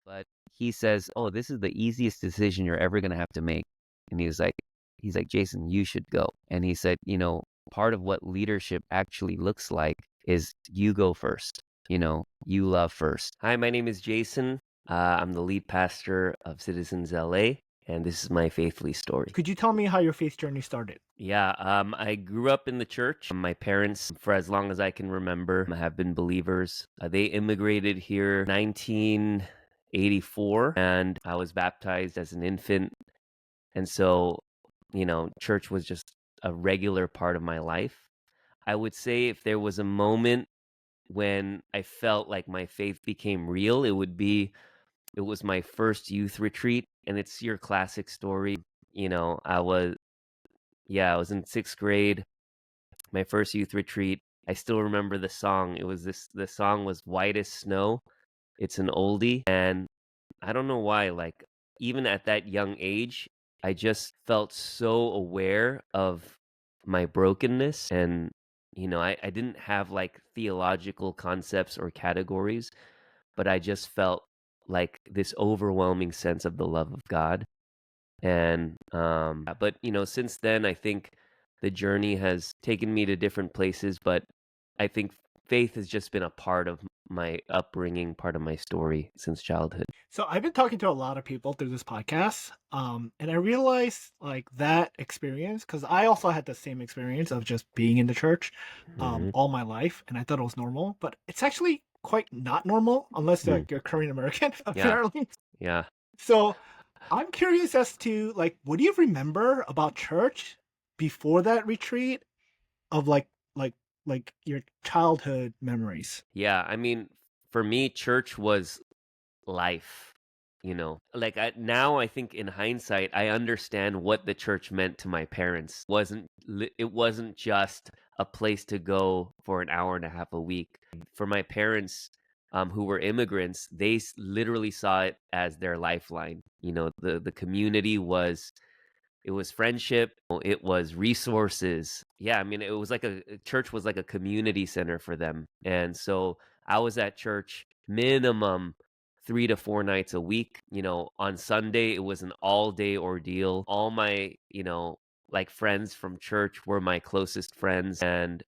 But he says, "Oh, this is the easiest decision you're ever gonna have to make." And he's like, "Jason, you should go." And he said, part of what leadership actually looks like is you go first. You love first. Hi, my name is Jason. I'm the lead pastor of Citizens LA, and this is my Faithfully story. Could you tell me how your faith journey started? Yeah, I grew up in the church. My parents, for as long as I can remember, have been believers. They immigrated here 1984, and I was baptized as an infant. And so, church was just a regular part of my life. I would say if there was a moment when I felt like my faith became real, it was my first youth retreat, and it's your classic story. I was in 6th grade, my first youth retreat. I still remember the song. The song was White as Snow. It's an oldie. And I don't know why, like, even at that young age, I just felt so aware of my brokenness. And, I didn't have like theological concepts or categories, but I just felt like this overwhelming sense of the love of God. And but since then I think the journey has taken me to different places, but I think faith has just been a part of my upbringing, part of my story since childhood. So I've been talking to a lot of people through this podcast, and I realized like that experience because I also had the same experience of just being in the church, Mhm. all my life, and I thought it was normal, but it's actually quite not normal unless Mm. like you're Korean American, Yeah, apparently. yeah. So I'm curious as to like, what do you remember about church before that retreat of like like your childhood memories? Yeah, I mean, for me, church was life. Like now I think in hindsight I understand what the church meant to my parents. It wasn't just a place to go for an hour and a half a week. For my parents, who were immigrants, they literally saw it as their lifeline. The community was, it was friendship, it was resources. Yeah, I mean, it was like a church was like a community center for them. And so I was at church minimum 3 to 4 nights a week. On Sunday, it was an all day ordeal. All my, like friends from church were my closest friends. And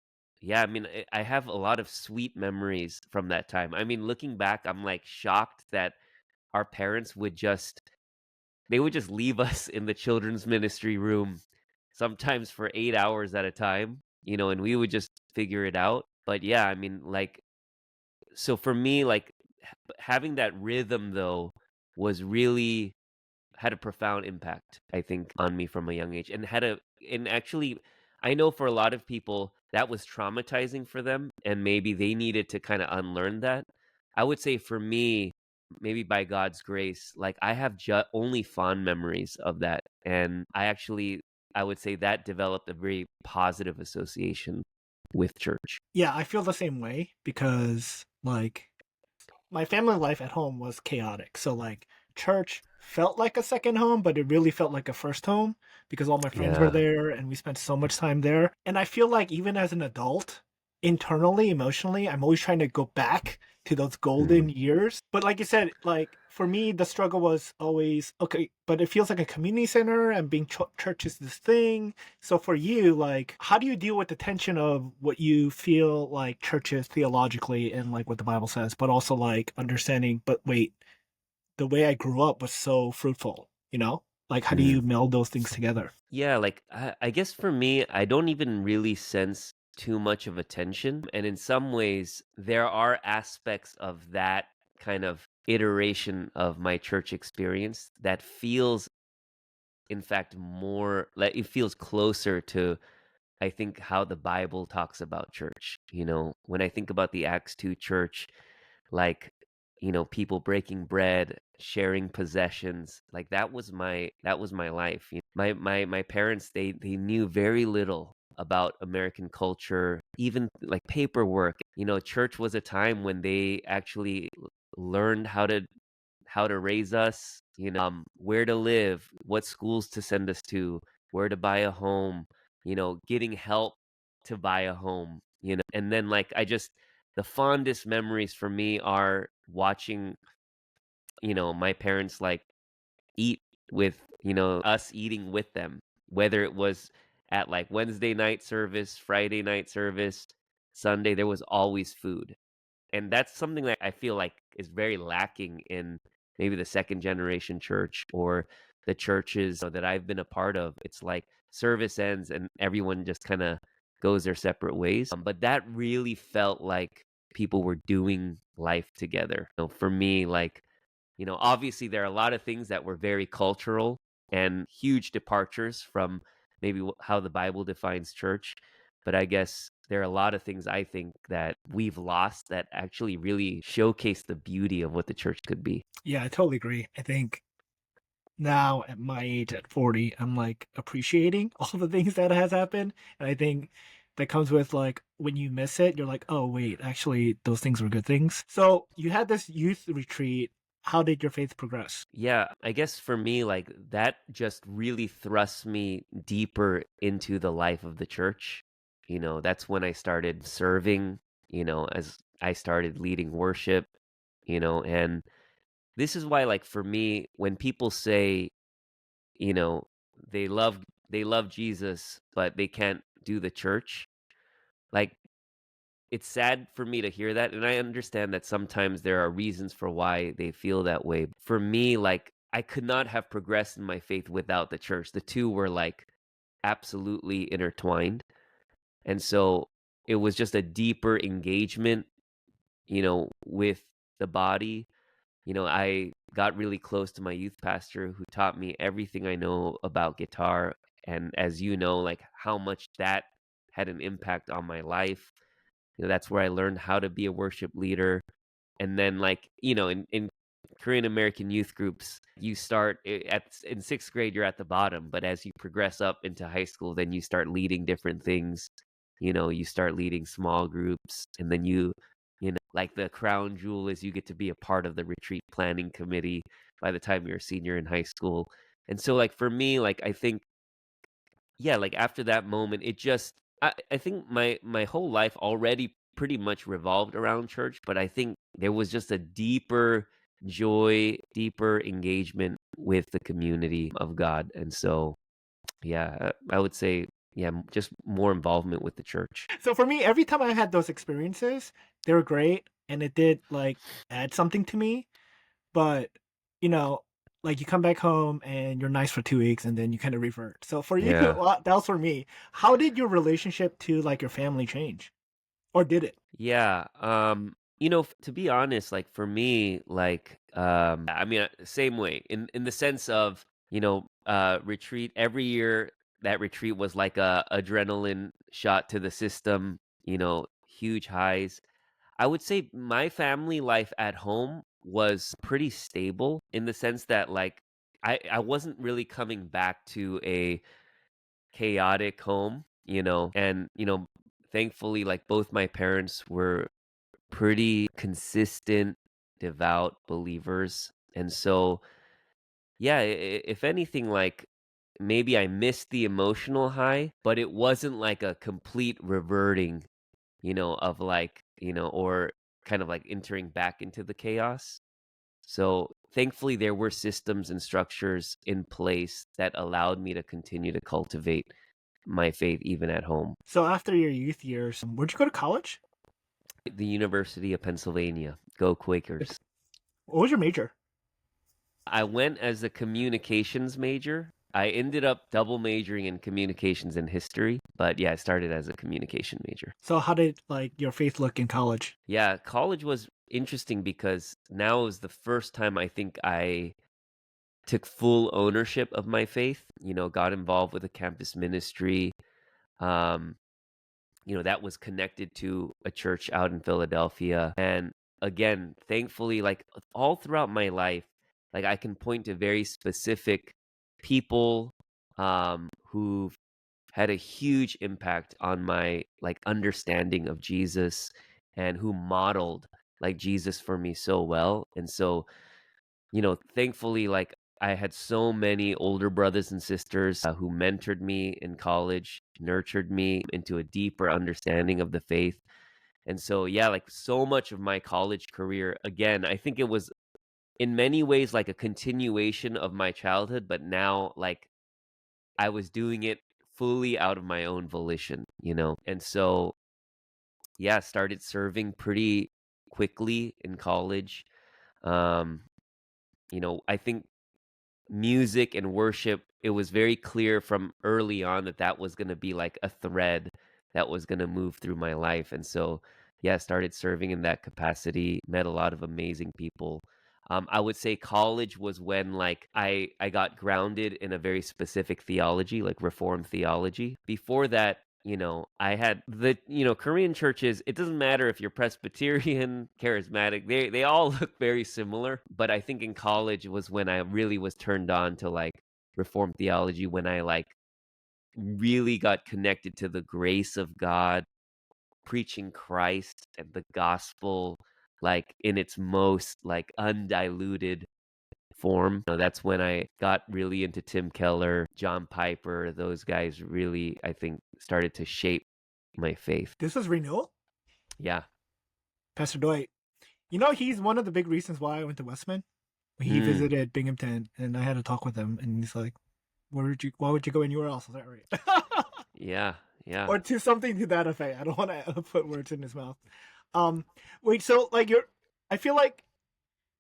yeah, I mean, I have a lot of sweet memories from that time. I mean, looking back, I'm like shocked that our parents would just leave us in the children's ministry room sometimes for 8 hours at a time, and we would just figure it out. But yeah, I mean, like, so for me, like, having that rhythm though was really had a profound impact, I think, on me from a young age, and actually, I know for a lot of people that was traumatizing for them, and maybe they needed to kind of unlearn that. I would say for me, maybe by God's grace, like I have only fond memories of that, and I would say that developed a very positive association with church. Yeah, I feel the same way because like my family life at home was chaotic. So like church felt like a second home, but it really felt like a first home because all my friends were Yeah. there and we spent so much time there. And I feel like even as an adult, internally, emotionally, I'm always trying to go back to those golden Mm. years. But like you said, like for me, the struggle was always okay, but it feels like a community center and being church is this thing. So for you, like, how do you deal with the tension of what you feel like church is theologically and like what the Bible says, but also like understanding, but wait, the way I grew up was so fruitful, you know? Like, how do you Mm. meld those things together? Yeah, like I guess for me, I don't even really sense too much of a tension. And in some ways, there are aspects of that kind of iteration of my church experience that feels, in fact, more like it feels closer to, I think, how the Bible talks about church. When I think about the Acts 2 church, like, people breaking bread, sharing possessions, like that was my life. My parents, they knew very little about American culture, even like paperwork. Church was a time when they actually learned how to raise us, where to live, what schools to send us to, where to buy a home, getting help to buy a home, and then like the fondest memories for me are watching my parents like eat with, us eating with them, whether it was at like Wednesday night service, Friday night service, Sunday, there was always food. And that's something that I feel like is very lacking in maybe the second generation church or the churches that I've been a part of. It's like service ends and everyone just kind of goes their separate ways. But that really felt like people were doing life together. For me, like, obviously there are a lot of things that were very cultural and huge departures from maybe how the Bible defines church. But I guess there are a lot of things I think that we've lost that actually really showcase the beauty of what the church could be. Yeah, I totally agree. I think now at my age at 40, I'm like appreciating all the things that has happened. And I think that comes with like when you miss it, you're like, oh wait, actually those things were good things. So you had this youth retreat. How did your faith progress? Yeah, I guess for me, like that just really thrusts me deeper into the life of the church. That's when I started serving, as I started leading worship, and this is why, like, for me, when people say, you know, they love they love Jesus, but they can't do the church, like, it's sad for me to hear that, and I understand that sometimes there are reasons for why they feel that way. For me, like, I could not have progressed in my faith without the church. The two were, like, absolutely intertwined, and so it was just a deeper engagement, with the body. I got really close to my youth pastor who taught me everything I know about guitar. And as you know, like how much that had an impact on my life. That's where I learned how to be a worship leader. And then, like, in Korean American youth groups, you start in sixth grade, you're at the bottom. But as you progress up into high school, then you start leading different things. You start leading small groups. And then like the crown jewel is you get to be a part of the retreat planning committee by the time you're a senior in high school. And so, like, for me, like, I think, yeah, like after that moment, I think my whole life already pretty much revolved around church, but I think there was just a deeper joy, deeper engagement with the community of God. And so, yeah, I would say, yeah, just more involvement with the church. So for me, every time I had those experiences, they were great and it did like add something to me. But, you know, like you come back home and you're nice for 2 weeks and then you kind of revert. So for you, Yeah. well, that was for me. How did your relationship to like your family change? Or did it? Yeah, to be honest, like for me, like I mean, same way in the sense of, retreat every year. That retreat was like a adrenaline shot to the system, huge highs. I would say my family life at home was pretty stable in the sense that, like, I wasn't really coming back to a chaotic home, and thankfully, like, both my parents were pretty consistent, devout believers. And so, yeah, if anything, like maybe I missed the emotional high, but it wasn't like a complete reverting, of like, or kind of like entering back into the chaos. So thankfully, there were systems and structures in place that allowed me to continue to cultivate my faith even at home. So after your youth years, where'd you go to college? The University of Pennsylvania, go Quakers. What was your major? I went as a communications major. I ended up double majoring in communications and history, but yeah, I started as a communication major. So how did like your faith look in college? Yeah, college was interesting because now is the first time I think I took full ownership of my faith, got involved with a campus ministry. Um, that was connected to a church out in Philadelphia. And again, thankfully, like all throughout my life, like I can point to very specific people who've had a huge impact on my like understanding of Jesus and who modeled like Jesus for me so well. And so, thankfully, like I had so many older brothers and sisters who mentored me in college, nurtured me into a deeper understanding of the faith. And so, yeah, like so much of my college career, again, I think it was in many ways like a continuation of my childhood, but now like I was doing it fully out of my own volition, you know? And so, yeah, started serving pretty quickly in college. Um, you know, I think music and worship, it was very clear from early on that that was going to be like a thread that was going to move through my life. And so, yeah, started serving in that capacity, met a lot of amazing people. I would say college was when like I got grounded in a very specific theology, like Reformed theology. Before that, you know, I had the, you know, Korean churches, it doesn't matter if you're Presbyterian, charismatic, they all look very similar. But I think in college was when I really was turned on to like Reformed theology, when I like really got connected to the grace of God, preaching Christ and the gospel like in its most like undiluted form. You know, that's when I got really into Tim Keller, John Piper. Those guys really, I think, started to shape my faith. This was renewal, Yeah. Pastor Dwight. You know, he's one of the big reasons why I went to Westman. He Mm, visited Binghamton, and I had a talk with him, and he's like, why would you go anywhere else?" I was like, "Right." yeah. Yeah. Or to something to that effect. I don't want to put words in his mouth. Um, wait, so like I feel like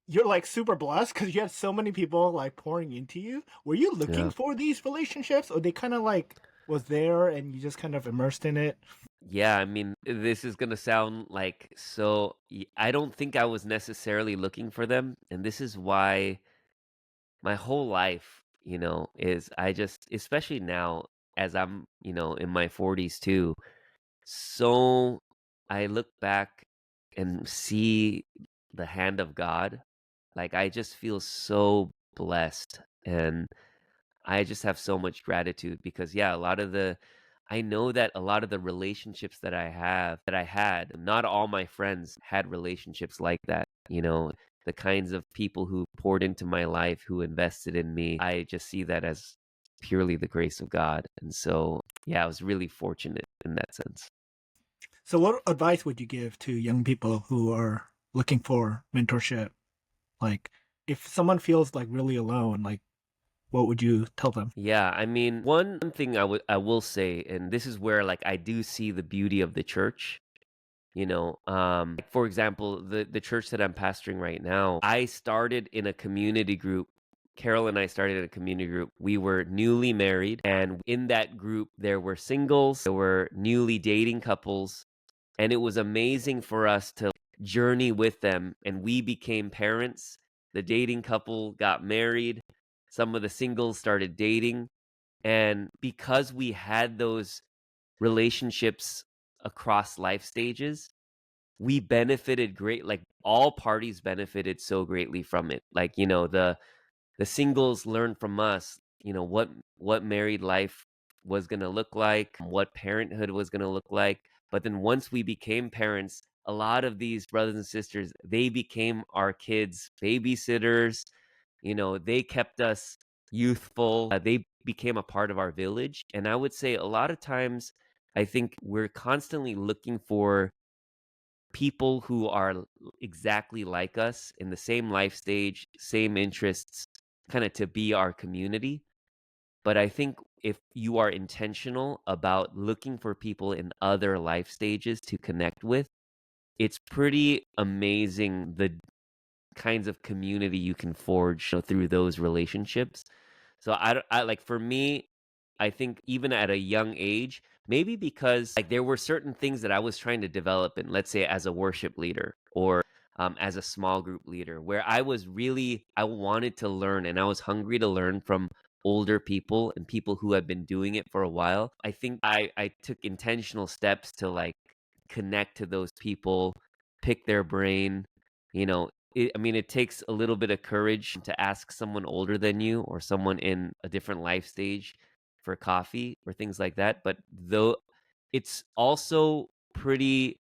you're like super blessed because you had so many people like pouring into you. Were you looking Yeah. for these relationships, or they kind of like was there and you just kind of immersed in it? Yeah. I mean, this is going to sound like so. I don't think I was necessarily looking for them. And this is why my whole life, you know, is I just, especially now as I'm, you know, in my 40s too, so I look back and see the hand of God. Like I just feel so blessed and I just have so much gratitude because yeah, a lot of the I know that a lot of the relationships that I had, not all my friends had relationships like that, you know, the kinds of people who poured into my life, who invested in me. I just see that as purely the grace of God. And so, yeah, I was really fortunate in that sense. So, what advice would you give to young people who are looking for mentorship? Like, if someone feels like really alone, like, what would you tell them? Yeah, I mean, one thing I will say, and this is where like I do see the beauty of the church. You know, like, for example, the church that I'm pastoring right now, I started in a community group. Carol and I started in a community group. We were newly married, and in that group, there were singles, there were newly dating couples, and it was amazing for us to journey with them. And we became parents. The dating couple got married. Some of the singles started dating. And because we had those relationships across life stages, we benefited great, like all parties benefited so greatly from it. Like, you know, the singles learned from us, you know, what married life was going to look like, what parenthood was going to look like. But then once we became parents, a lot of these brothers and sisters, they became our kids' babysitters. You know, they kept us youthful. They became a part of our village. And I would say a lot of times, I think we're constantly looking for people who are exactly like us in the same life stage, same interests, kind of to be our community. But I think if you are intentional about looking for people in other life stages to connect with, it's pretty amazing the kinds of community you can forge, you know, through those relationships. So I like for me, I think even at a young age, maybe because like there were certain things that I was trying to develop in, let's say as a worship leader or as a small group leader, where I wanted to learn and I was hungry to learn from older people and people who had been doing it for a while. I think I took intentional steps to like connect to those people, pick their brain, you know, I mean, it takes a little bit of courage to ask someone older than you or someone in a different life stage for coffee or things like that. But though it's also pretty,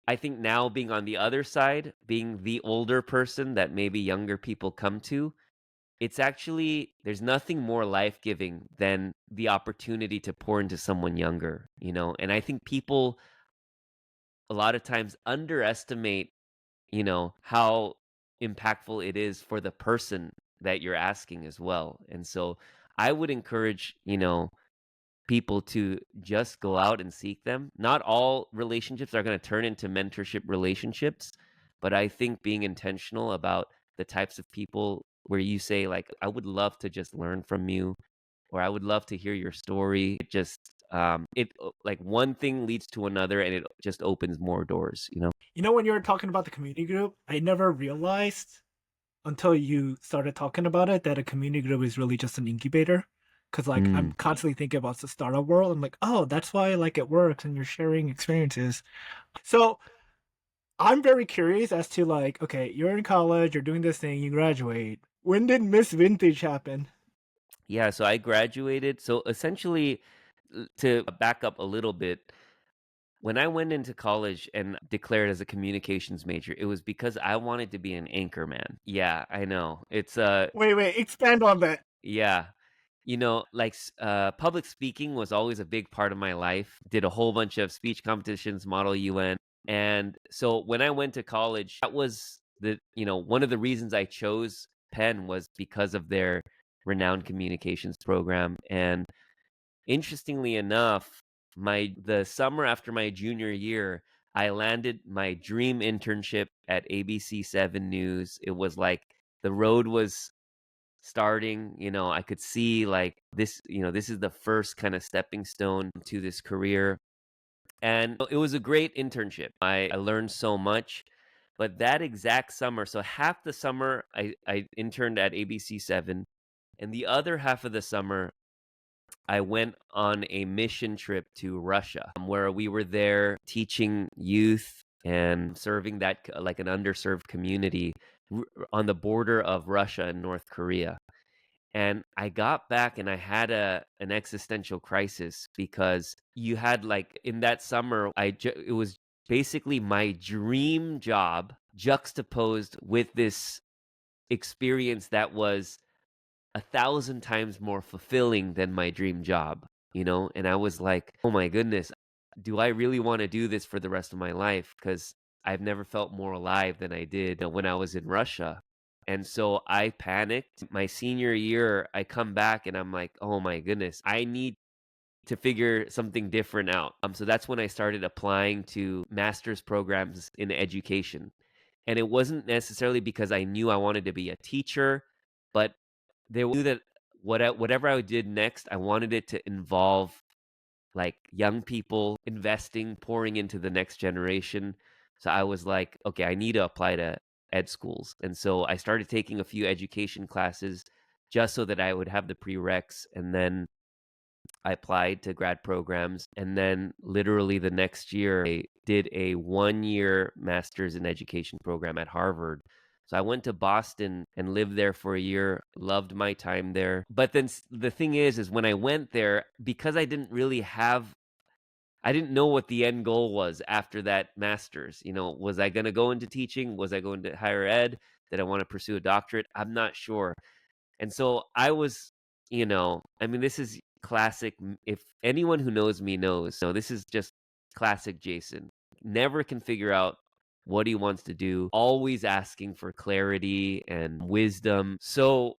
I think now being on the other side, being the older person that maybe younger people come to, it's actually, there's nothing more life giving than the opportunity to pour into someone younger, you know? And I think people a lot of times underestimate, you know, how impactful it is for the person that you're asking as well. And so I would encourage, people to just go out and seek them. Not all relationships are going to turn into mentorship relationships, but I think being intentional about the types of people where you say, like, I would love to just learn from you, or I would love to hear your story. It just, like one thing leads to another and it just opens more doors. You know, when you were talking about the community group, I never realized until you started talking about it that a community group is really just an incubator. Because like I'm Mm. constantly thinking about the startup world. I'm like, oh, that's why like it works, and you're sharing experiences. So I'm very curious as to like, okay, you're in college, you're doing this thing, you graduate. When did Miss Vintage happen? Yeah, so I graduated. So essentially, to back up a little bit, when I went into college and declared as a communications major, it was because I wanted to be an anchor man. Yeah, I know. Wait, expand on that. Yeah. Like public speaking was always a big part of my life. Did a whole bunch of speech competitions, Model UN. And so when I went to college, that was one of the reasons I chose Penn was because of their renowned communications program. And interestingly enough, the summer after my junior year, I landed my dream internship at ABC 7 News. It was like the road was starting. I could see like this is the first kind of stepping stone to this career. And it was a great internship. I learned so much. But that exact summer, so half the summer I interned at ABC 7, and the other half of the summer I went on a mission trip to Russia, where we were there teaching youth and serving like an underserved community on the border of Russia and North Korea. And I got back and I had an existential crisis because you had like in that summer, it was basically my dream job juxtaposed with this experience that was 1,000 times more fulfilling than my dream job. And I was like, "Oh my goodness, do I really wanna do this for the rest of my life? Because 'Cause I've never felt more alive than I did when I was in Russia." And so I panicked. My senior year, I come back and I'm like, "Oh my goodness, I need to figure something different out." So that's when I started applying to master's programs in education. And it wasn't necessarily because I knew I wanted to be a teacher, but they knew that whatever I did next, I wanted it to involve like young people investing, pouring into the next generation. So I was like, okay, I need to apply to ed schools. And so I started taking a few education classes just so that I would have the prereqs. And then I applied to grad programs. And then literally the next year, I did a 1 year master's in education program at Harvard. So I went to Boston and lived there for a year, loved my time there. But then the thing is when I went there, because I didn't know what the end goal was after that master's. Was I going to go into teaching? Was I going to higher ed? Did I want to pursue a doctorate? I'm not sure. And so I was, I mean, this is classic. If anyone who knows me knows, this is just classic Jason. Never can figure out what he wants to do, always asking for clarity and wisdom. So,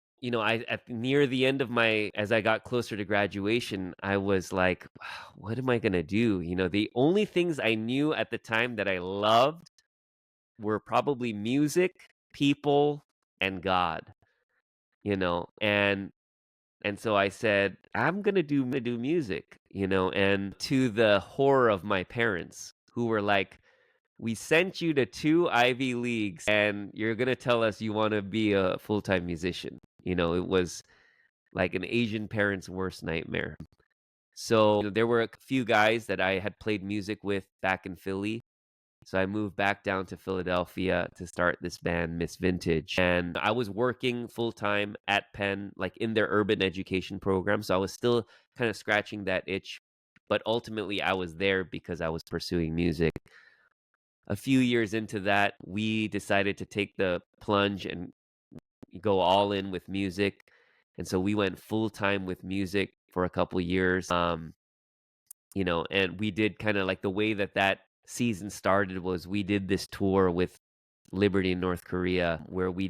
near the end of as I got closer to graduation, I was like, "Wow, what am I going to do?" The only things I knew at the time that I loved were probably music, people, and God, and so I said, I'm gonna do music, and to the horror of my parents, who were like, we sent you to 2 Ivy Leagues and you're gonna tell us you want to be a full-time musician. It was like an Asian parent's worst nightmare. So there were a few guys that I had played music with back in Philly. So I moved back down to Philadelphia to start this band, Miss Vintage. And I was working full time at Penn, like in their urban education program. So I was still kind of scratching that itch. But ultimately, I was there because I was pursuing music. A few years into that, we decided to take the plunge and go all in with music. And so we went full time with music for a couple years. And we did kind of like the way that season started was we did this tour with Liberty in North Korea, where we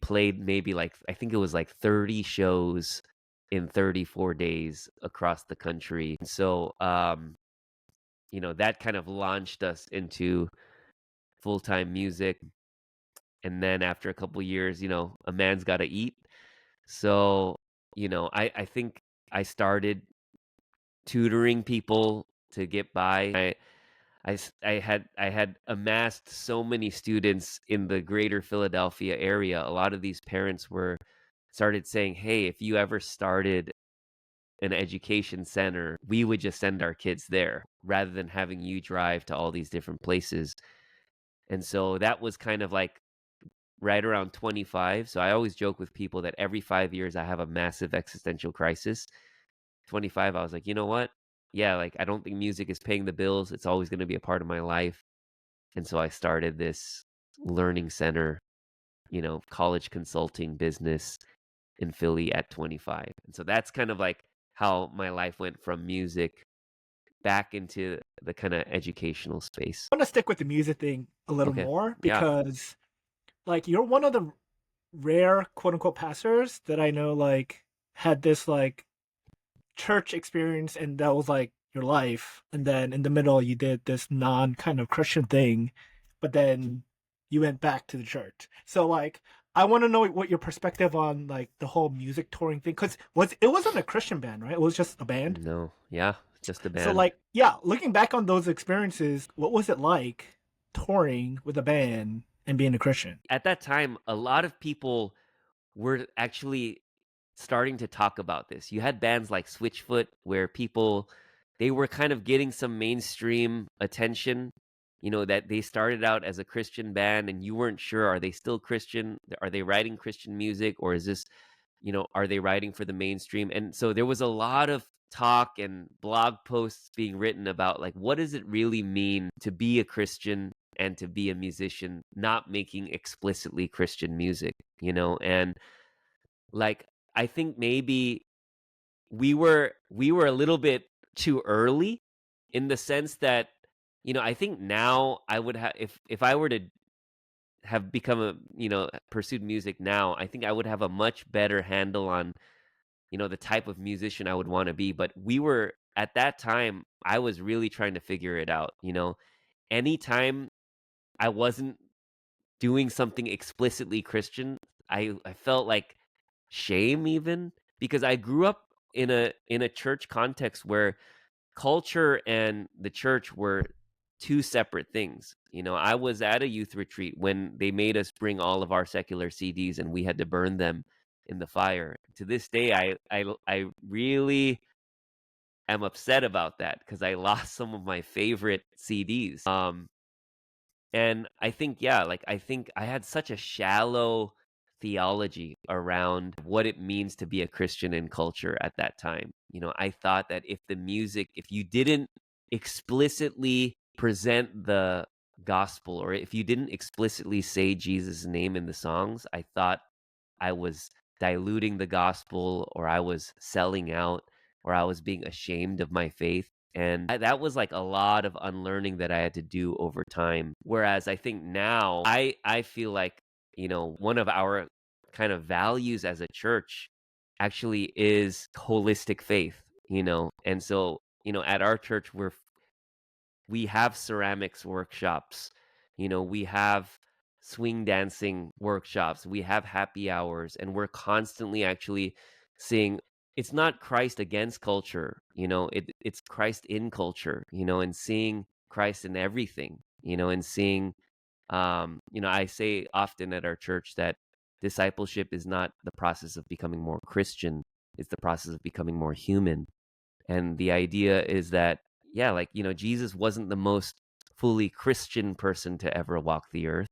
played maybe like, I think it was like 30 shows in 34 days across the country. So, that kind of launched us into full-time music. And then after a couple years, a man's got to eat. So, I think I started tutoring people to get by. I had amassed so many students in the greater Philadelphia area. A lot of these parents were started saying, "Hey, if you ever started an education center, we would just send our kids there rather than having you drive to all these different places." And so that was kind of like right around 25. So I always joke with people that every 5 years I have a massive existential crisis. 25, I was like, you know what? Yeah, like I don't think music is paying the bills. It's always going to be a part of my life. And so I started this learning center, college consulting business in Philly at 25. And so that's kind of like how my life went from music back into the kind of educational space. I want to stick with the music thing a little Okay. more Yeah. because like you're one of the rare quote unquote pastors that I know like had this like church experience and that was like your life, and then in the middle you did this non kind of Christian thing, but then you went back to the church. So like I want to know what your perspective on like the whole music touring thing, because it wasn't a Christian band, right? It was just a band. No. Yeah. Just a So band. like yeah, looking back on those experiences, what was it like touring with a band and being a Christian? At that time, a lot of people were actually starting to talk about this. You had bands like Switchfoot where people they were kind of getting some mainstream attention, that they started out as a Christian band and you weren't sure, are they still Christian? Are they writing Christian music, or is this, are they writing for the mainstream? And so there was a lot of talk and blog posts being written about like what does it really mean to be a Christian and to be a musician not making explicitly Christian music, and like I think maybe we were a little bit too early in the sense that, I think now I would have if I were to have become pursued music now, I think I would have a much better handle on, the type of musician I would want to be. But we were at that time, I was really trying to figure it out, anytime I wasn't doing something explicitly Christian, I felt like shame even because I grew up in a church context where culture and the church were two separate things. I was at a youth retreat when they made us bring all of our secular CDs and we had to burn them in the fire. To this day, I really am upset about that because I lost some of my favorite CDs. And I think, yeah, like I think I had such a shallow theology around what it means to be a Christian in culture at that time. I thought that if you didn't explicitly present the gospel, or if you didn't explicitly say Jesus' name in the songs, I thought I was diluting the gospel, or I was selling out, or I was being ashamed of my faith. And that was like a lot of unlearning that I had to do over time. Whereas I think now I feel like, one of our kind of values as a church actually is holistic faith, And so, at our church we have ceramics workshops, we have swing dancing workshops, we have happy hours, and we're constantly actually seeing it's not Christ against culture, it's Christ in culture, and seeing Christ in everything, and seeing I say often at our church that discipleship is not the process of becoming more Christian, it's the process of becoming more human. And the idea is that, yeah, like, Jesus wasn't the most fully Christian person to ever walk the earth.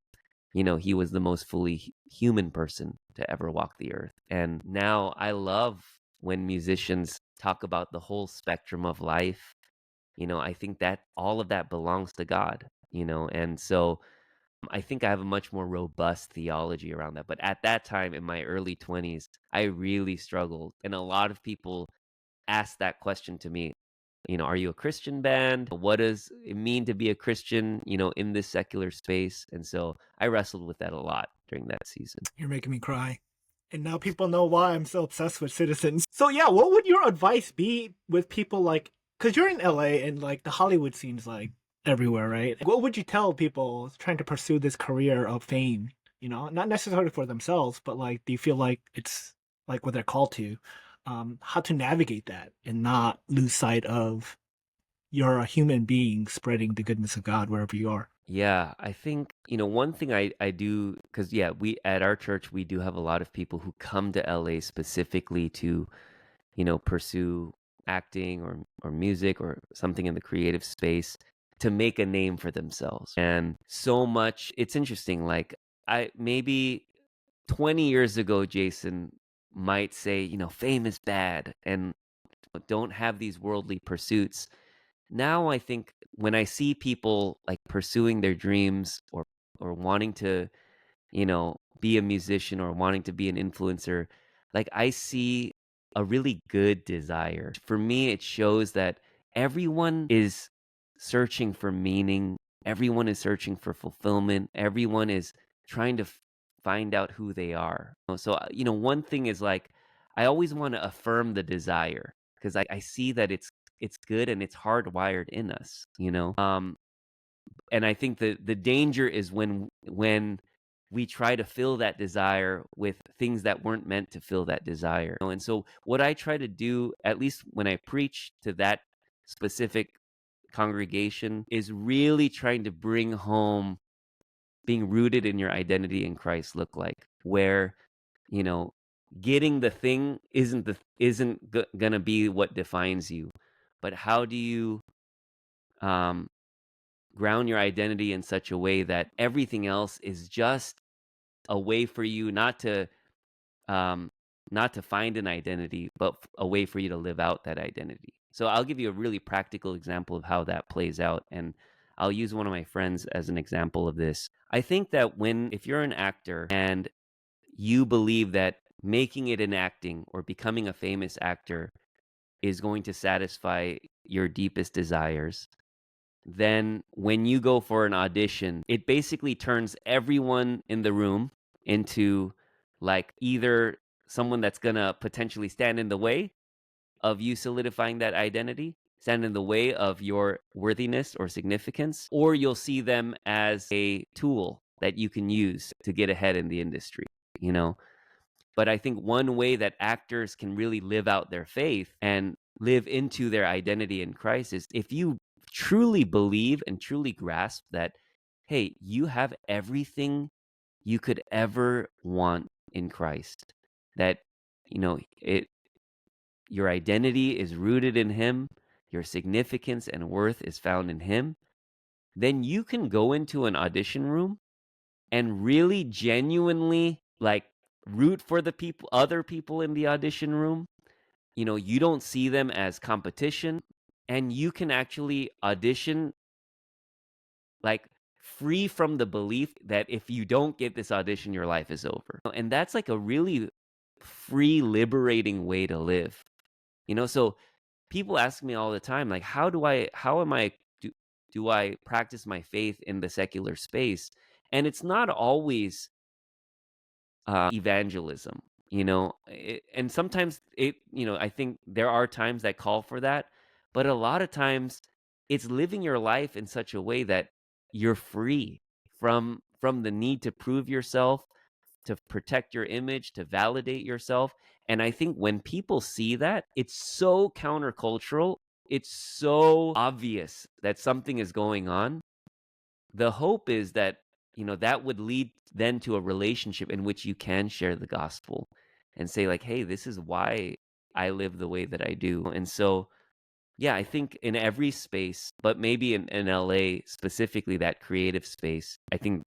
He was the most fully human person to ever walk the earth. And now I love when musicians talk about the whole spectrum of life. I think that all of that belongs to God, and so I think I have a much more robust theology around that. But at that time in my early 20s, I really struggled. And a lot of people asked that question to me. are you a Christian band? What does it mean to be a Christian, in this secular space? And so I wrestled with that a lot during that season. You're making me cry. And now people know why I'm so obsessed with Citizens. So yeah, what would your advice be with people like, because you're in LA and like the Hollywood scene's like everywhere, right? What would you tell people trying to pursue this career of fame? Not necessarily for themselves, but like, do you feel like it's like what they're called to? How to navigate that and not lose sight of you're a human being spreading the goodness of God wherever you are. Yeah, I think, one thing I do, because yeah, we at our church, we do have a lot of people who come to LA specifically to, pursue acting or music or something in the creative space to make a name for themselves. And so much, it's interesting. Like I maybe 20 years ago, Jason might say, fame is bad and don't have these worldly pursuits. Now I think when I see people like pursuing their dreams or wanting to, be a musician or wanting to be an influencer, like I see a really good desire. For me, it shows that everyone is searching for meaning, everyone is searching for fulfillment, everyone is trying to find out who they are. So, one thing is like I always want to affirm the desire because I see that it's good and it's hardwired in us, and I think the danger is when we try to fill that desire with things that weren't meant to fill that desire. And so what I try to do, at least when I preach to that specific congregation, is really trying to bring home being rooted in your identity in Christ look like, where, you know, getting the thing isn't gonna be what defines you, but how do you um ground your identity in such a way that everything else is just a way for you um, not to find an identity, but a way for you to live out that identity. So I'll give you a really practical example of how that plays out, and I'll use one of my friends as an example of this. I think that if you're an actor and you believe that making it in acting or becoming a famous actor is going to satisfy your deepest desires, then when you go for an audition, it basically turns everyone in the room into like either someone that's gonna potentially stand in the way of you solidifying that identity, stand in the way of your worthiness or significance, or you'll see them as a tool that you can use to get ahead in the industry, you know? But I think one way that actors can really live out their faith and live into their identity in Christ is if you truly believe and truly grasp that, hey, you have everything you could ever want in Christ. That, your identity is rooted in Him, your significance and worth is found in Him, then you can go into an audition room and really genuinely like root for the other people in the audition room. You don't see them as competition, and you can actually audition like free from the belief that if you don't get this audition, your life is over. And that's like a really free, liberating way to live. So people ask me all the time, like, how am I, do I practice my faith in the secular space? And it's not always evangelism, and sometimes I think there are times that call for that, but a lot of times it's living your life in such a way that you're free from the need to prove yourself, to protect your image, to validate yourself. And I think when people see that, it's so countercultural, it's so obvious that something is going on. The hope is that, that would lead then to a relationship in which you can share the gospel and say like, hey, this is why I live the way that I do. And so, yeah, I think in every space, but maybe in LA specifically, that creative space, I think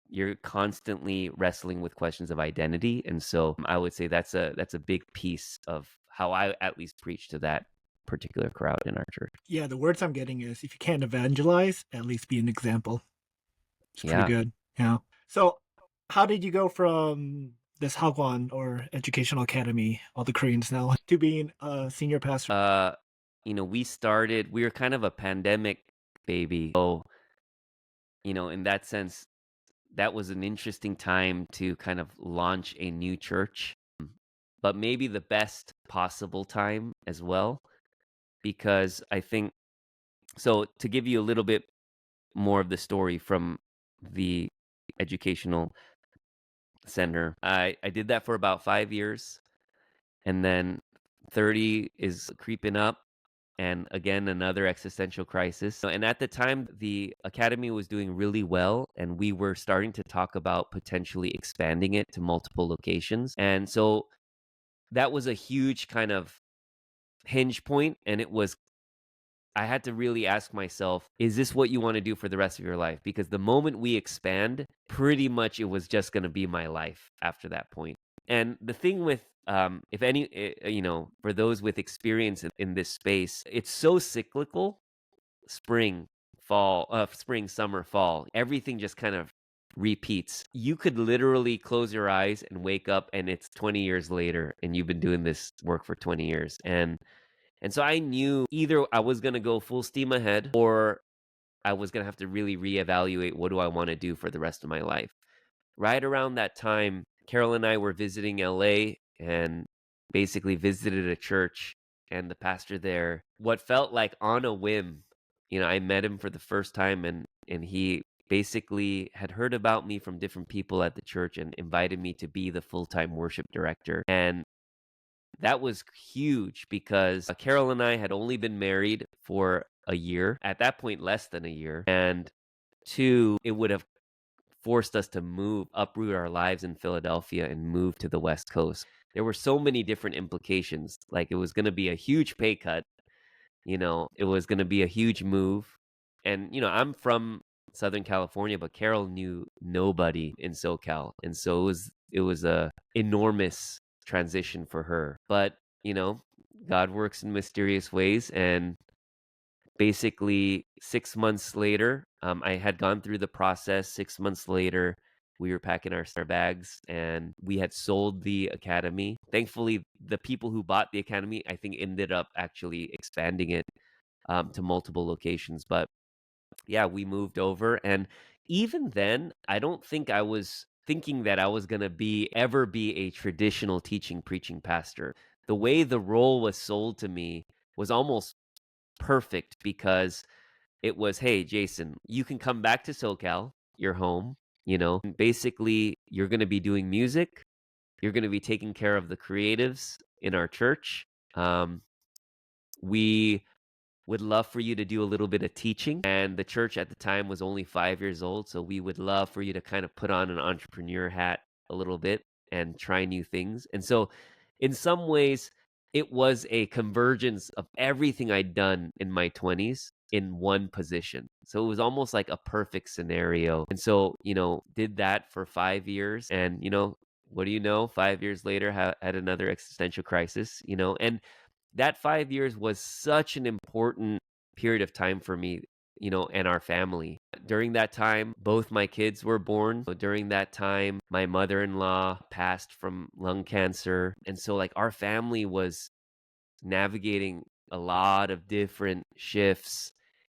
you're constantly wrestling with questions of identity. And so I would say that's a big piece of how I at least preach to that particular crowd in our church. Yeah, the words I'm getting is if you can't evangelize, at least be an example. It's pretty Yeah. good. Yeah. So, how did you go from this Hagwon or educational academy, all the Koreans know, to being a senior pastor? we were kind of a pandemic baby. So, in that sense, that was an interesting time to kind of launch a new church, but maybe the best possible time as well, because I think so. To give you a little bit more of the story from the educational center, I did that for about 5 years, and then 30 is creeping up. And again, another existential crisis. And at the time, the academy was doing really well, and we were starting to talk about potentially expanding it to multiple locations. And so that was a huge kind of hinge point, and I had to really ask myself, is this what you want to do for the rest of your life? Because the moment we expand, pretty much it was just going to be my life after that point. And the thing with, if any, for those with experience in this space, it's so cyclical. Spring, spring, summer, fall, everything just kind of repeats. You could literally close your eyes and wake up and it's 20 years later and you've been doing this work for 20 years. And so I knew either I was going to go full steam ahead or I was going to have to really reevaluate what do I want to do for the rest of my life. Right around that time, Carol and I were visiting LA and basically visited a church, and the pastor there, what felt like on a whim, I met him for the first time, and he basically had heard about me from different people at the church and invited me to be the full-time worship director. And that was huge because Carol and I had only been married for a year, at that point less than a year. And two, it would have forced us to uproot our lives in Philadelphia and move to the West Coast. There were so many different implications. Like it was going to be a huge pay cut, it was going to be a huge move. And, I'm from Southern California, but Carol knew nobody in SoCal. And so it was a enormous transition for her. But, God works in mysterious ways. And basically 6 months later, I had gone through the process. 6 months later, we were packing our bags and we had sold the academy. Thankfully, the people who bought the academy, I think, ended up actually expanding it to multiple locations. But yeah, we moved over. And even then, I don't think I was thinking that I was going to ever be a traditional teaching, preaching pastor. The way the role was sold to me was almost perfect because it was, hey, Jason, you can come back to SoCal, your home, and basically you're going to be doing music. You're going to be taking care of the creatives in our church. We would love for you to do a little bit of teaching. And the church at the time was only 5 years old. So we would love for you to kind of put on an entrepreneur hat a little bit and try new things. And so in some ways, it was a convergence of everything I'd done in my 20s in one position. So it was almost like a perfect scenario. And so, did that for 5 years. And, what do you know? 5 years later, had another existential crisis, and that 5 years was such an important period of time for me, and our family. During that time, both my kids were born. During that time, my mother-in-law passed from lung cancer. And so, like, our family was navigating a lot of different shifts.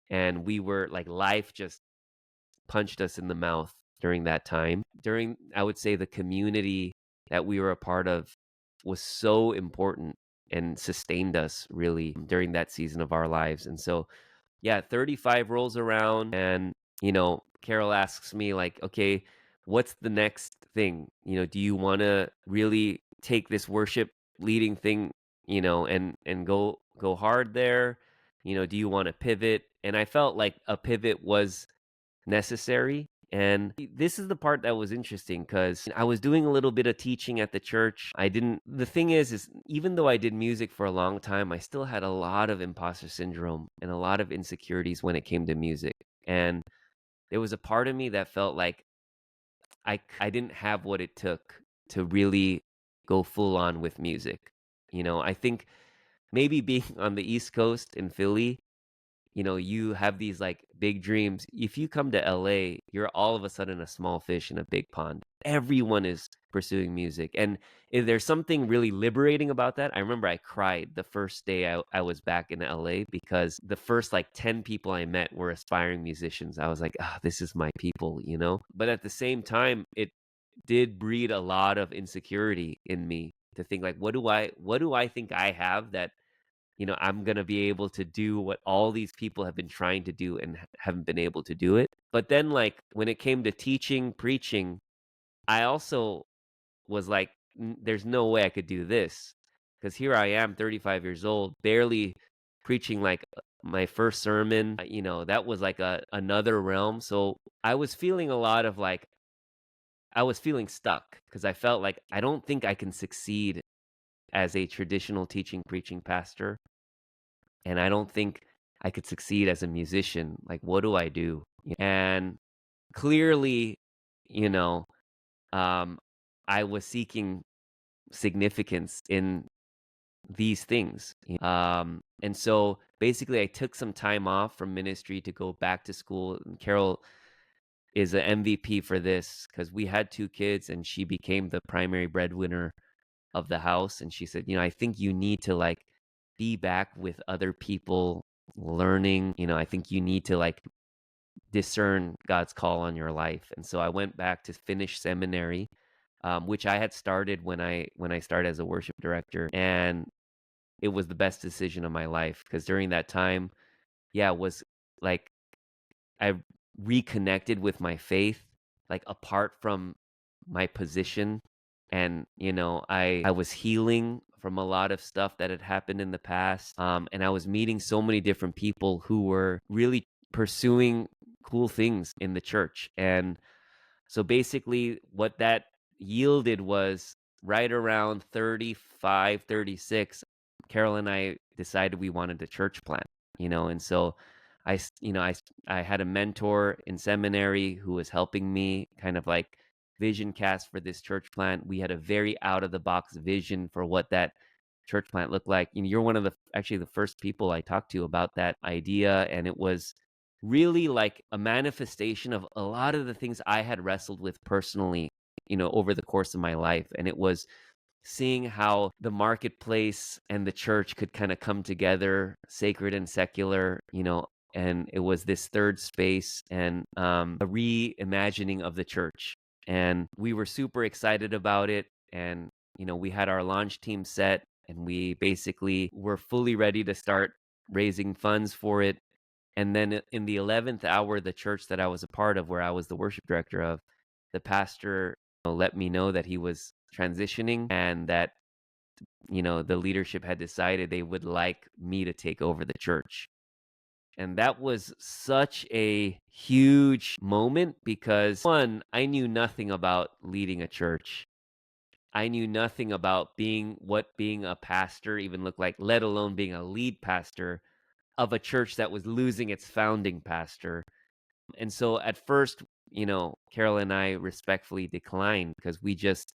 And we were like, life just punched us in the mouth during that time. I would say, the community that we were a part of was so important and sustained us really during that season of our lives. And so, yeah, 35 rolls around and, Carol asks me like, okay, what's the next thing? Do you want to really take this worship leading thing, and go hard there? Do you want to pivot? And I felt like a pivot was necessary. And this is the part that was interesting because I was doing a little bit of teaching at the church. The thing is even though I did music for a long time, I still had a lot of imposter syndrome and a lot of insecurities when it came to music. And there was a part of me that felt like I didn't have what it took to really go full on with music. I think maybe being on the East Coast in Philly, you have these like big dreams. If you come to LA, you're all of a sudden a small fish in a big pond. Everyone is pursuing music. And if there's something really liberating about that. I remember I cried the first day I was back in LA because the first like 10 people I met were aspiring musicians. I was like, this is my people. But at the same time, it did breed a lot of insecurity in me to think like, what do I think I have that I'm going to be able to do what all these people have been trying to do and haven't been able to do it. But then, like, when it came to teaching, preaching, I also was like, there's no way I could do this. Because here I am, 35 years old, barely preaching like my first sermon. That was like another realm. So I was feeling a lot of like, I was feeling stuck because I felt like I don't think I can succeed as a traditional teaching, preaching pastor. And I don't think I could succeed as a musician. Like, what do I do? And clearly, you know, um, I was seeking significance in these things. And so basically, I took some time off from ministry to go back to school. And Carol is an MVP for this because we had 2 kids and she became the primary breadwinner of the house. And she said, I think you need to like be back with other people learning. I think you need to like discern God's call on your life. And so I went back to finish seminary, which I had started when I started as a worship director, and it was the best decision of my life because during that time, yeah, it was like I reconnected with my faith, like apart from my position. And, I was healing from a lot of stuff that had happened in the past. And I was meeting so many different people who were really pursuing cool things in the church. And so basically, what that yielded was right around 35, 36. Carol and I decided we wanted a church plant, and so I had a mentor in seminary who was helping me kind of like vision cast for this church plant. We had a very out of the box vision for what that church plant looked like. You're one of actually the first people I talked to about that idea. And it was really like a manifestation of a lot of the things I had wrestled with personally, over the course of my life. And it was seeing how the marketplace and the church could kind of come together, sacred and secular, and it was this third space and a reimagining of the church. And we were super excited about it. And, we had our launch team set and we basically were fully ready to start raising funds for it. And then in the 11th hour, the church that I was a part of, where I was the worship director of, the pastor let me know that he was transitioning and that, the leadership had decided they would like me to take over the church. And that was such a huge moment because, one, I knew nothing about leading a church. I knew nothing about what being a pastor even looked like, let alone being a lead pastor of a church that was losing its founding pastor. And so at first, Carol and I respectfully declined because we just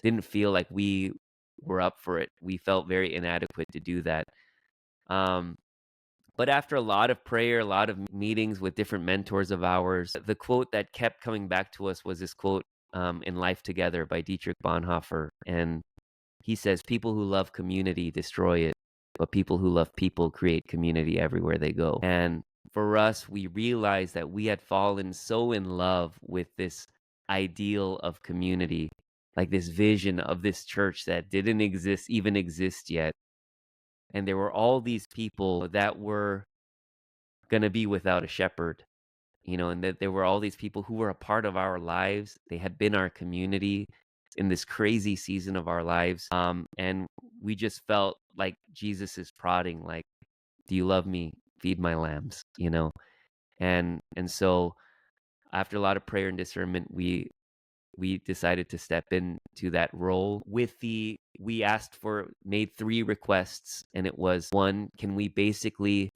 didn't feel like we were up for it. We felt very inadequate to do that. But after a lot of prayer, a lot of meetings with different mentors of ours, the quote that kept coming back to us was this quote in Life Together by Dietrich Bonhoeffer. And he says, people who love community destroy it, but people who love people create community everywhere they go. And for us, we realized that we had fallen so in love with this ideal of community, like this vision of this church that didn't even exist yet. And there were all these people that were going to be without a shepherd, and that there were all these people who were a part of our lives. They had been our community in this crazy season of our lives. And we just felt like Jesus is prodding, like, do you love me? Feed my lambs. And so after a lot of prayer and discernment, we decided to step into that role. We made 3 requests, and it was, one, can we basically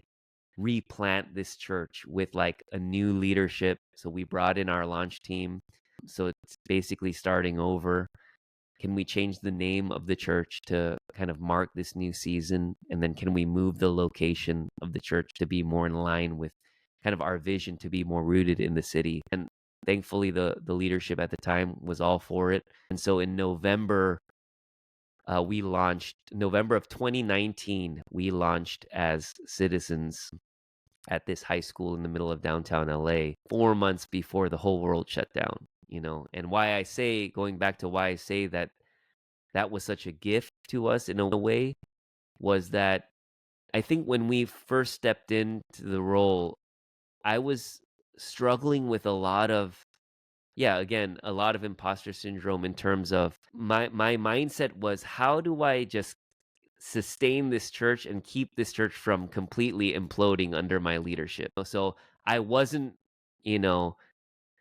replant this church with like a new leadership? So we brought in our launch team. So it's basically starting over. Can we change the name of the church to kind of mark this new season? And then can we move the location of the church to be more in line with kind of our vision to be more rooted in the city? And thankfully, the leadership at the time was all for it. And so in November, we launched, November of 2019, we launched as Citizens at this high school in the middle of downtown LA 4 months before the whole world shut down, and why I say, going back to why I say that that was such a gift to us in a way, was that I think when we first stepped into the role, I was struggling with a lot of, yeah, again, a lot of imposter syndrome in terms of my mindset was, how do I just sustain this church and keep this church from completely imploding under my leadership? So I wasn't, you know,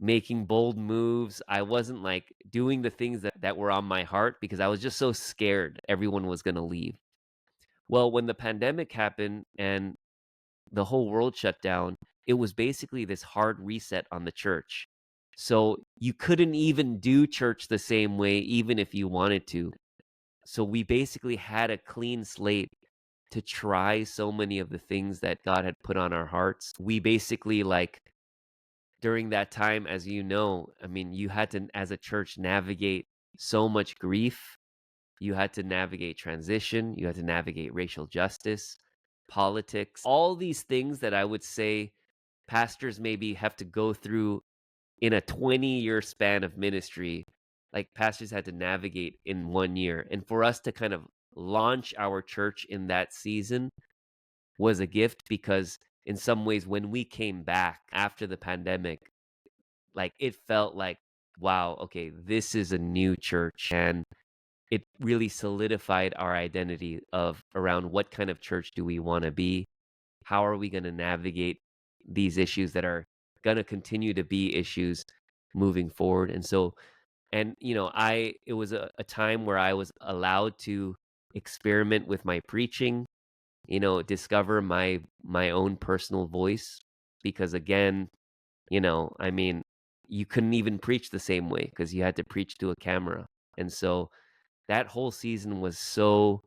making bold moves. I wasn't like doing the things that were on my heart because I was just so scared everyone was going to leave. Well, when the pandemic happened and the whole world shut down, it was basically this hard reset on the church. So you couldn't even do church the same way, even if you wanted to. So we basically had a clean slate to try so many of the things that God had put on our hearts. We basically, like, during that time, as you know, I mean, you had to, as a church, navigate so much grief. You had to navigate transition. You had to navigate racial justice, politics, all these things that I would say pastors maybe have to go through in a 20-year span of ministry. Like, pastors had to navigate in 1 year. And for us to kind of launch our church in that season was a gift, because in some ways, when we came back after the pandemic, like, it felt like, wow, okay, this is a new church. And it really solidified our identity of around what kind of church do we want to be? How are we going to navigate these issues that are going to continue to be issues moving forward? And so, and it was a time where I was allowed to experiment with my preaching, discover my own personal voice, because again, I mean, you couldn't even preach the same way because you had to preach to a camera. And so that whole season was so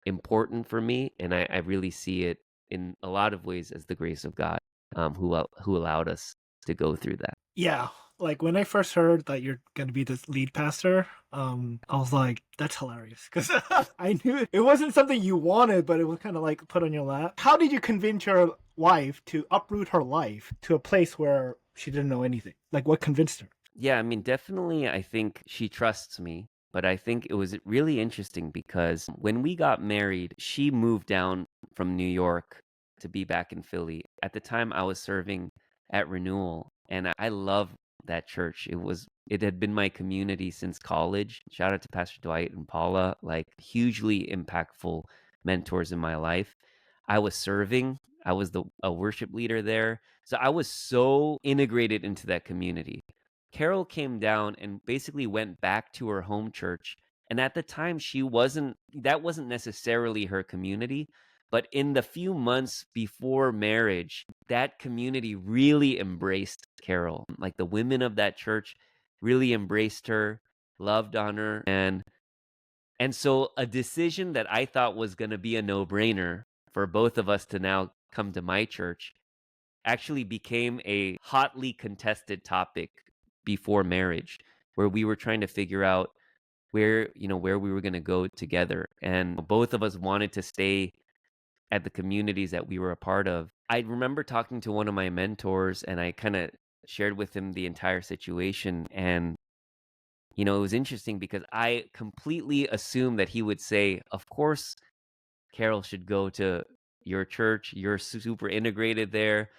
important for me, and I really see it in a lot of ways as the grace of God, who allowed us to go through that. Yeah, like when I first heard that you're gonna be the lead pastor, I was like, that's hilarious because I knew it wasn't something you wanted, but it was kind of like put on your lap. How did you convince your wife to uproot her life to a place where she didn't know anything? Like, what convinced her? Yeah, I mean, definitely, I think she trusts me, but I think it was really interesting because when we got married, she moved down from New York to be back in Philly. At the time, I was serving at Renewal, and I love that church. It had been my community since college. Shout out to Pastor Dwight and Paula, like, hugely impactful mentors in my life. I was serving. I was a worship leader there. So I was so integrated into that community. Carol came down and basically went back to her home church. And at the time, that wasn't necessarily her community. But in the few months before marriage, that community really embraced Carol. Like, the women of that church really embraced her, loved on her. And so a decision that I thought was going to be a no-brainer for both of us to now come to my church actually became a hotly contested topic before marriage, where we were trying to figure out where we were going to go together. And both of us wanted to stay at the communities that we were a part of. I remember talking to one of my mentors, and I kind of shared with him the entire situation. And, it was interesting because I completely assumed that he would say, of course, Carol should go to your church. You're super integrated there.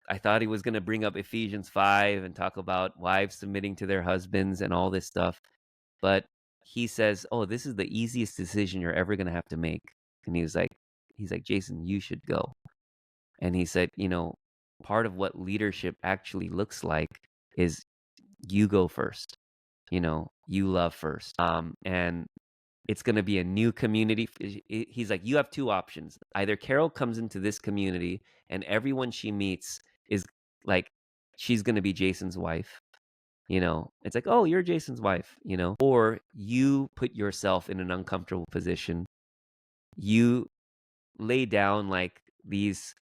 I thought he was going to bring up Ephesians 5 and talk about wives submitting to their husbands and all this stuff. But he says, "Oh, this is the easiest decision you're ever going to have to make." And he's like, "Jason, you should go." And he said, part of what leadership actually looks like is you go first. You love first. And it's going to be a new community. He's like, you have two options. Either Carol comes into this community and everyone she meets is like, she's going to be Jason's wife, It's like, oh, you're Jason's wife, or you put yourself in an uncomfortable position. You lay down like these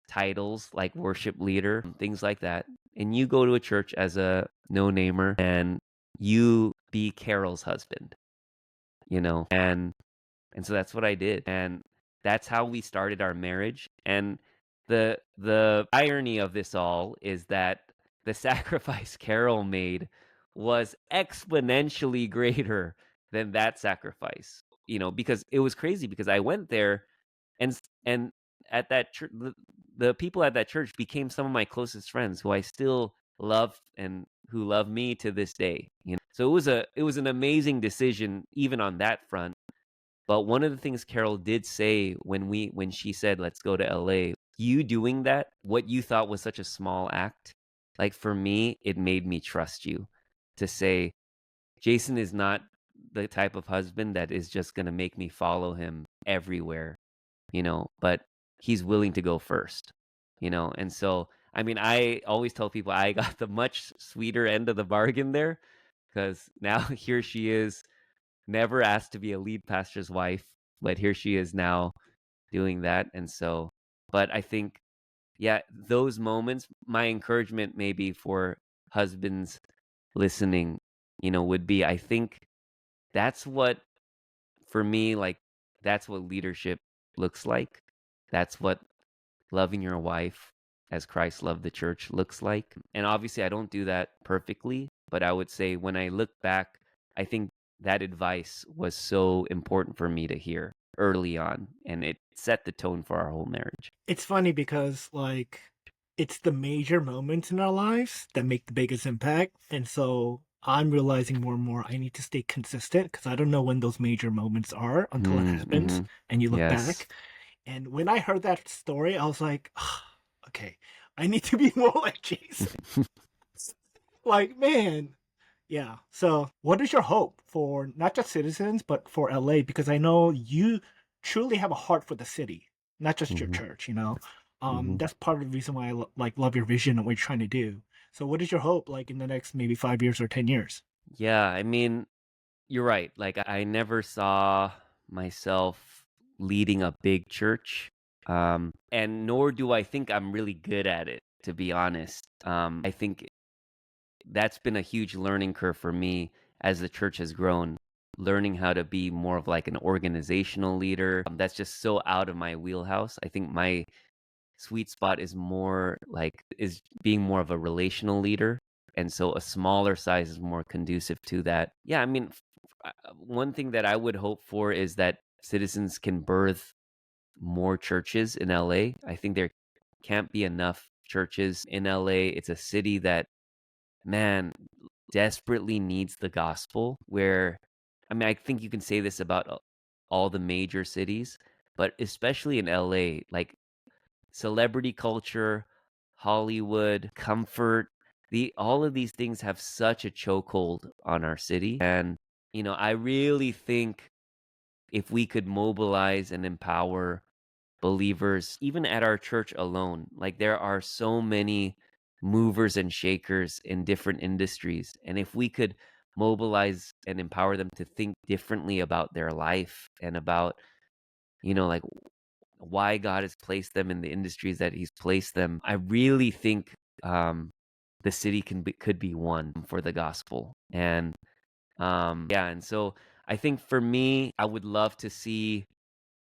titles like worship leader, things like that. And you go to a church as a no-namer and you be Carol's husband, you know? And so that's what I did. And that's how we started our marriage. And the irony of this all is that the sacrifice Carol made was exponentially greater than that sacrifice, because it was crazy because I went there and at that church, the people at that church became some of my closest friends who I still love and who love me to this day. So it was an amazing decision even on that front. But one of the things Carol did say when she said, "Let's go to LA," you doing that, what you thought was such a small act, like for me, it made me trust you to say, Jason is not the type of husband that is just going to make me follow him everywhere, but he's willing to go first. And so, I mean, I always tell people I got the much sweeter end of the bargain there because now here she is, never asked to be a lead pastor's wife, but here she is now doing that. And so, but I think, yeah, those moments, my encouragement maybe for husbands listening, would be, I think that's what, for me, like, that's what leadership looks like. That's what loving your wife as Christ loved the church looks like. And obviously, I don't do that perfectly, but I would say when I look back, I think that advice was so important for me to hear early on, and it set the tone for our whole marriage. It's funny because like it's the major moments in our lives that make the biggest impact. And so I'm realizing more and more I need to stay consistent because I don't know when those major moments are until it happens Mm-hmm. and you look Yes. back. And when I heard that story, I was like, okay, I need to be more like Jason. Like, man. Yeah. So, what is your hope for not just Citizens, but for LA? Because I know you truly have a heart for the city, not just your Mm-hmm. church. You know, Mm-hmm. that's part of the reason why like love your vision and what you're trying to do. So, what is your hope like in the next maybe 5 years or 10 years? Yeah, I mean, you're right. Like, I never saw myself leading a big church, and nor do I think I'm really good at it, to be honest. I think that's been a huge learning curve for me as the church has grown, learning how to be more of like an organizational leader. That's just so out of my wheelhouse. I think my sweet spot is being more of a relational leader. And so a smaller size is more conducive to that. Yeah, I mean, one thing that I would hope for is that Citizens can birth more churches in LA. I think there can't be enough churches in LA. It's a city that, man, desperately needs the gospel. Where, I mean, I think you can say this about all the major cities, but especially in LA, like celebrity culture, Hollywood, comfort, all of these things have such a chokehold on our city. And, I really think if we could mobilize and empower believers, even at our church alone, like there are so many movers and shakers in different industries. And if we could mobilize and empower them to think differently about their life and about, like why God has placed them in the industries that He's placed them, I really think the city could be won for the gospel. And yeah, and so I think for me, I would love to see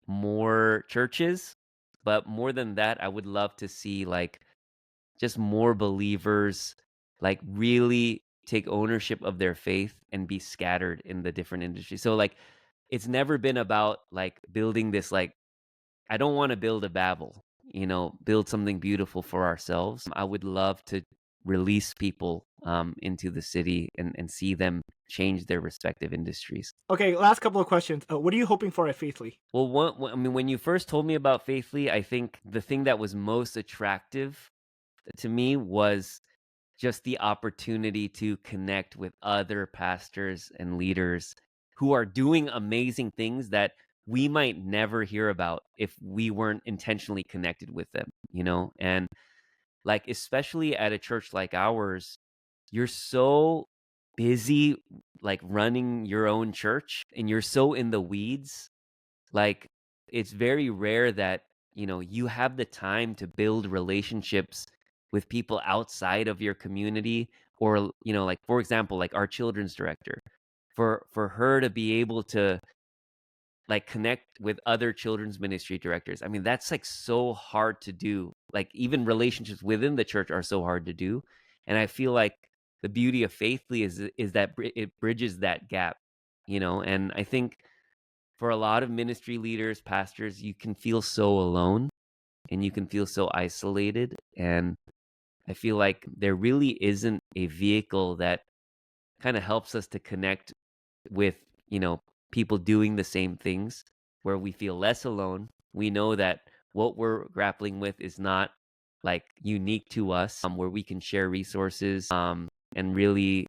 more churches, but more than that, I would love to see like just more believers like really take ownership of their faith and be scattered in the different industries. So like it's never been about like building this like, I don't want to build a Babel, build something beautiful for ourselves. I would love to release people into the city and see them change their respective industries. Okay, last couple of questions. What are you hoping for at Faithly? Well, I mean, when you first told me about Faithly, I think the thing that was most attractive to me was just the opportunity to connect with other pastors and leaders who are doing amazing things that we might never hear about if we weren't intentionally connected with them. And like, especially at a church like ours, you're so busy like running your own church and you're so in the weeds. Like it's very rare that, you have the time to build relationships with people outside of your community, or, like for example, like our children's director, for her to be able to like connect with other children's ministry directors. I mean, that's like so hard to do. Like even relationships within the church are so hard to do. And I feel like the beauty of Faithly is that it bridges that gap, and I think for a lot of ministry leaders, pastors, you can feel so alone and you can feel so isolated. And I feel like there really isn't a vehicle that kind of helps us to connect with, people doing the same things where we feel less alone. We know that what we're grappling with is not like unique to us, where we can share resources, and really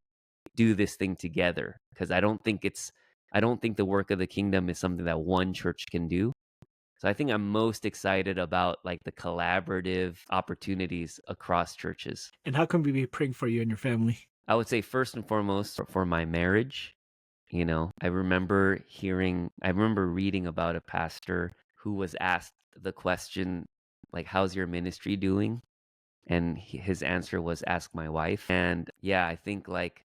do this thing together. Because I don't think the work of the kingdom is something that one church can do. So I think I'm most excited about like the collaborative opportunities across churches. And how can we be praying for you and your family? I would say first and foremost for my marriage. I remember reading about a pastor who was asked the question, like, how's your ministry doing? And his answer was, ask my wife. And yeah, I think like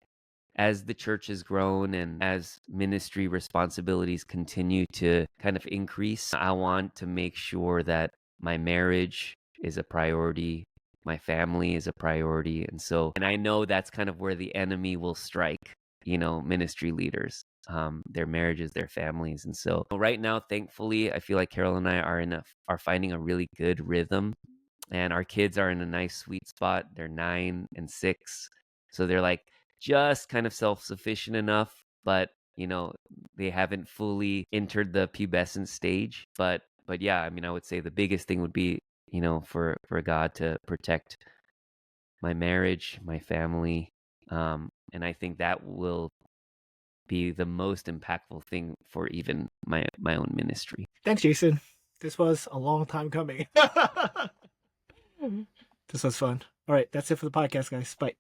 as the church has grown and as ministry responsibilities continue to kind of increase, I want to make sure that my marriage is a priority, my family is a priority. And I know that's kind of where the enemy will strike, ministry leaders, their marriages, their families. And so right now, thankfully, I feel like Carol and I are finding a really good rhythm, and our kids are in a nice sweet spot. They're 9 and 6. So they're like just kind of self-sufficient enough, but they haven't fully entered the pubescent stage. But yeah, I mean, I would say the biggest thing would be, for God to protect my marriage, my family. And I think that will be the most impactful thing for even my own ministry. Thanks, Jason. This was a long time coming. This was fun. All right, that's it for the podcast, guys. Bye.